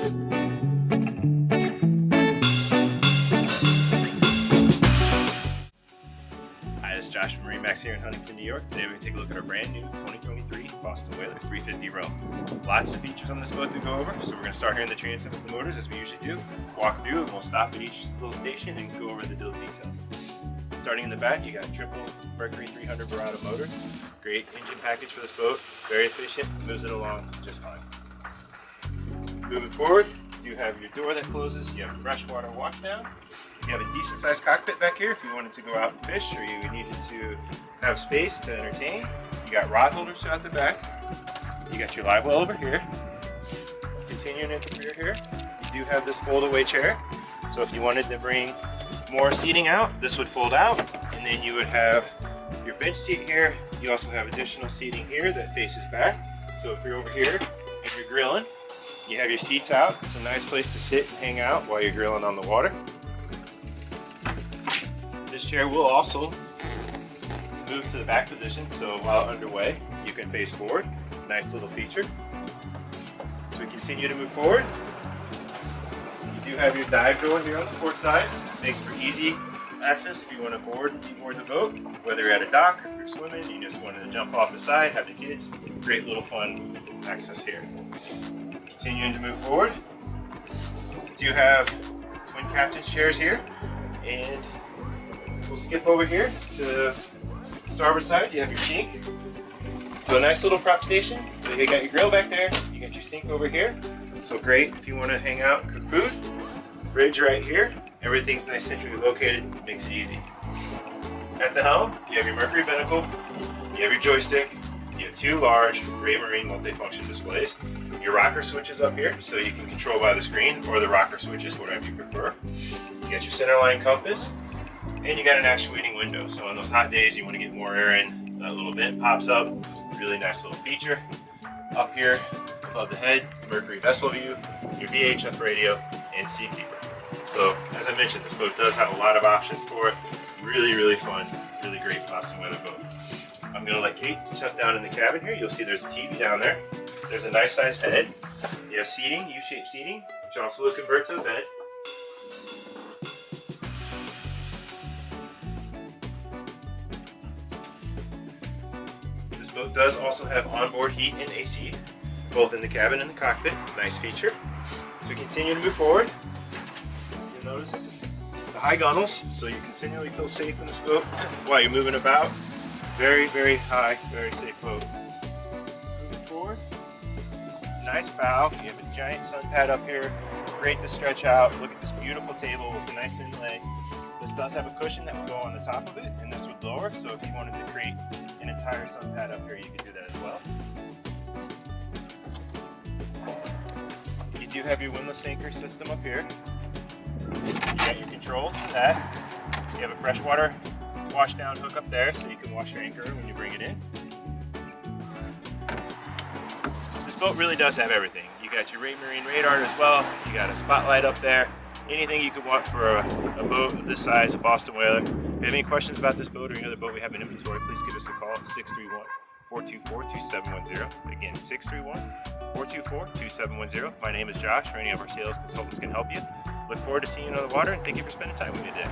Hi, this is Josh from MarineMax here in Huntington, New York. Today we're going to take a look at our brand new 2023 Boston Whaler 350 row. Lots of features on this boat to go over, so we're going to start here in the transit with the motors as we usually do. Walk through and we'll stop at each little station and go over the little details. Starting in the back, you got triple Mercury 300 Barada motors. Great engine package for this boat, very efficient, moves it along just fine. Moving forward, you have your door that closes, you have freshwater washdown. You have a decent sized cockpit back here if you wanted to go out and fish or you needed to have space to entertain. You got rod holders throughout the back. You got your live well over here. Continuing into the rear here, you do have this fold away chair. So if you wanted to bring more seating out, this would fold out, and then you would have your bench seat here. You also have additional seating here that faces back. So if you're over here and you're grilling, you have your seats out. It's a nice place to sit and hang out while you're grilling on the water. This chair will also move to the back position, so while underway, you can face forward. Nice little feature. So we continue to move forward. You do have your dive door here on the port side. Makes for easy access if you want to board the boat, whether you're at a dock or if you're swimming, you just wanted to jump off the side, have the kids. Great little fun access here. Continuing to move forward, we do have twin captain's chairs here, and we'll skip over here to the starboard side. You have your sink, so a nice little prop station. So you got your grill back there, you got your sink over here, so great if you want to hang out and cook food. Fridge right here, everything's nice centrally located, makes it easy. At the helm, you have your Mercury binnacle, you have your joystick, you have two large Raymarine multifunction displays. Your rocker switches up here, so you can control by the screen, or the rocker switches, whatever you prefer. You got your centerline compass, and you got an actuating window. So on those hot days, you want to get more air in, that little vent pops up. Really nice little feature. Up here, above the head, Mercury vessel view, your VHF radio, and seatkeeper. So as I mentioned, this boat does have a lot of options for it. Really, really fun, really great Boston Whaler boat. I'm going to let Kate shut down in the cabin here. You'll see there's a TV down there. There's a nice sized head. You have seating, U-shaped seating, which also will convert to a bed. This boat does also have onboard heat and AC, both in the cabin and the cockpit. Nice feature. As we continue to move forward, you'll notice the high gunnels, so you continually feel safe in this boat while you're moving about. Very, very high, very safe boat. Moving forward, nice bow. You have a giant sun pad up here, great to stretch out. Look at this beautiful table with a nice inlay. This does have a cushion that would go on the top of it, and this would lower, so if you wanted to create an entire sun pad up here, you could do that as well. You do have your windlass anchor system up here. You got your controls for that. You have a freshwater washdown hook up there, so you can wash your anchor when you bring it in. This boat really does have everything. You got your Raymarine radar as well. You got a spotlight up there. Anything you could want for a boat of this size, a Boston Whaler. If you have any questions about this boat or any other boat we have in inventory, please give us a call at 631-424-2710. Again, 631-424-2710. My name is Josh, or any of our sales consultants can help you. Look forward to seeing you on the water, and thank you for spending time with me today.